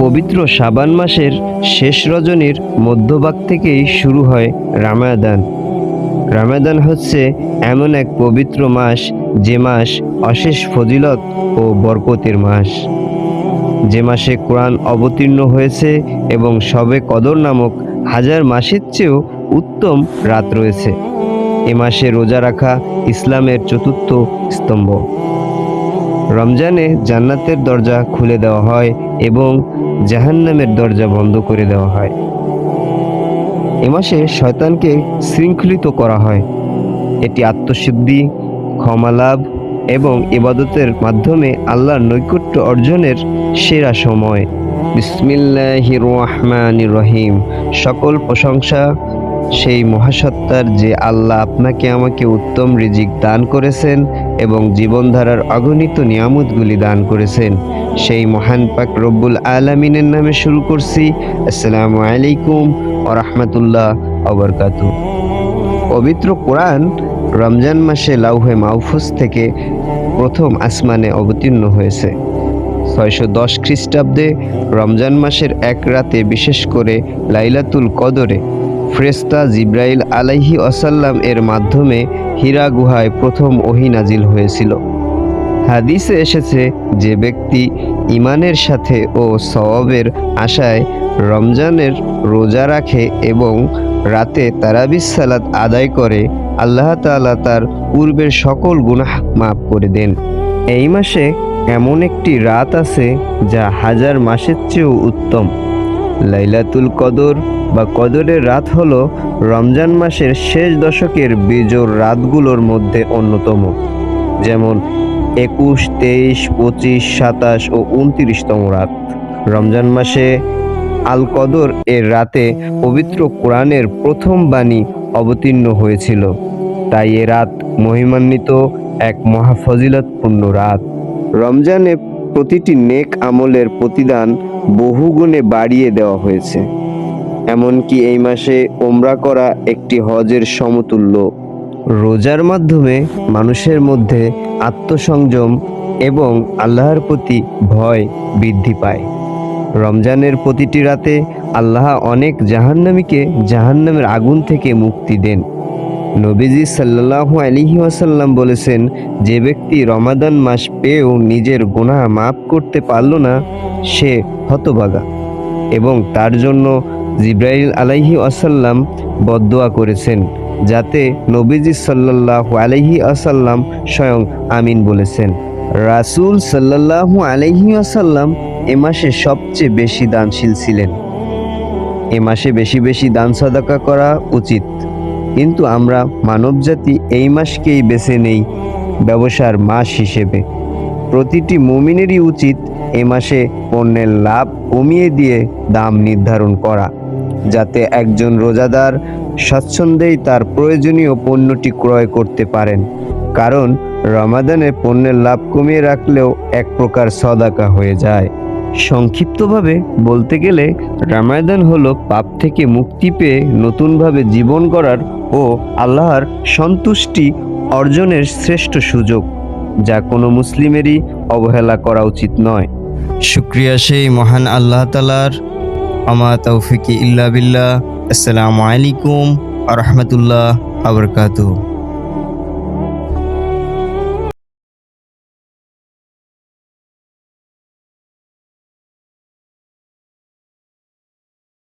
পবিত্র শাবান মাসের শেষ রজনীর মধ্যভাগ থেকেই শুরু হয় রামাদান। রামাদান হচ্ছে এমন এক পবিত্র মাস, যে মাস অশেষ ফজিলত ও বরকতের মাস, যে মাসে কোরআন অবতীর্ণ হয়েছে এবং শবে কদর নামক হাজার মাসের চেয়েও উত্তম রাত রয়েছে। এ মাসে রোজা রাখা ইসলামের চতুর্থ স্তম্ভ। রমজানে জান্নাতের দরজা খুলে দেওয়া হয় এবং জাহান্নামের দরজা বন্ধ করে দেওয়া হয়। এ মাসে শয়তানকে শৃঙ্খলিত করা হয়। এটি আত্মশুদ্ধি, ক্ষমা লাভ এবং ইবাদতের মাধ্যমে আল্লাহর নৈকট্য অর্জনের সেরা সময়। বিসমিল্লাহির রহমানির রহিম। সকল প্রশংসা সেই মহাসত্তার, যে আল্লাহ আপনাকে আমাকে উত্তম রিজিক দান করেছেন এবং জীবনধারার অগণিত নিয়ামতগুলি দান করেছেন। সেই মহান পাক রব্বুল আলামিনের নামে শুরু করছি। আসসালামু আলাইকুম ওয়া রাহমাতুল্লাহ ওয়া বারাকাতুহু। পবিত্র কোরআন রমজান মাসে লাউহে মাহফুজ থেকে প্রথম আসমানে অবতীর্ণ হয়েছে। 610 খ্রিস্টাব্দে রমজান মাসের এক রাতে, বিশেষ করে লাইলাতুল কদরে, ফেরেশতা জিবরাইল আলাইহি ওয়াসাল্লাম এর মাধ্যমে হীরা গুহায় প্রথম ওহী নাজিল হয়েছিল। হাদিসে এসেছে, যে ব্যক্তি ঈমানের সাথে ও সওয়াবের আশায় রমজানের রোজা রাখে এবং রাতে তারাবির সালাত আদায় করে, আল্লাহ তাআলা তার পূর্বের সকল গুনাহ মাফ করে দেন। এই মাসে এমন একটি রাত আছে যা হাজার মাসের চেয়েও উত্তম। লাইলাতুল কদর বা কদরের রাত হলো রমজান মাসের শেষ দশকের বেজোড় রাতগুলোর মধ্যে অন্যতম, যেমন 21, 23, 25, 27 ও 29তম রাত। রমজান মাসে আল কদর এর রাতে পবিত্র কোরআনের প্রথম বাণী অবতীর্ণ হয়েছিল, তাই এ রাত মহিমান্বিত এক মহাফজিলতপূর্ণ রাত। রমজানে প্রতিটি নেক আমলের প্রতিদান বহুগুণে বাড়িয়ে দেওয়া হয়েছে। এমনকি এই মাসে ওমরা করা একটি হজের সমতুল্য। রোজার মাধ্যমে মানুষের মধ্যে আত্মসংযম এবং আল্লাহর প্রতি ভয় বৃদ্ধি পায়। রমজানের প্রতিটি রাতে আল্লাহ অনেক জাহান্নামীকে জাহান্নামের আগুন থেকে মুক্তি দেন। নবীজি সাল্লাল্লাহু আলাইহি ওয়াসাল্লাম বলেছেন, যে ব্যক্তি রমাদান মাস পেয়েও নিজের গুনাহ মাফ করতে পারল না, সে হতভাগা, এবং তার জন্য জিবরাইল আলাইহি ওয়াসাল্লাম বদদোয়া করেছেন, যাতে নবীজি সাল্লাল্লাহু আলাইহি ওয়াসাল্লাম স্বয়ং আমিন বলেছেন। রাসূল সাল্লাল্লাহু আলাইহি ওয়াসাল্লাম এ মাসে সবচেয়ে বেশি দানশীল ছিলেন। এ মাসে বেশি বেশি দান সাদাকা করা উচিত, কিন্তু আমরা মানবজাতি এই মাসকেই বেছে নেই ব্যবসার মাস হিসেবে। প্রতিটি মুমিনেরই উচিত এ মাসে পণ্যের লাভ কমিয়ে দিয়ে দাম নির্ধারণ করা, যাতে একজন রোজাদার স্বচ্ছন্দেই তার প্রয়োজনীয় পণ্যটি ক্রয় করতে পারেন। কারণ রমাদানে পণ্যের লাভ কমিয়ে রাখলেও এক প্রকার সদাকা হয়ে যায়। সংক্ষিপ্তভাবে বলতে গেলে, রামাদান হলো পাপ থেকে মুক্তি পেয়ে নতুনভাবে জীবন গড়ার ও আল্লাহর সন্তুষ্টি অর্জনের শ্রেষ্ঠ সুযোগ, যা কোনো মুসলিমেরই অবহেলা করা উচিত নয়। শুকরিয়া সেই মহান আল্লাহ তাআলার। আমা তৌফিকি ইল্লা বিল্লাহ। আসসালামু আলাইকুম ওয়া রাহমাতুল্লাহ ওয়া বারাকাতুহু।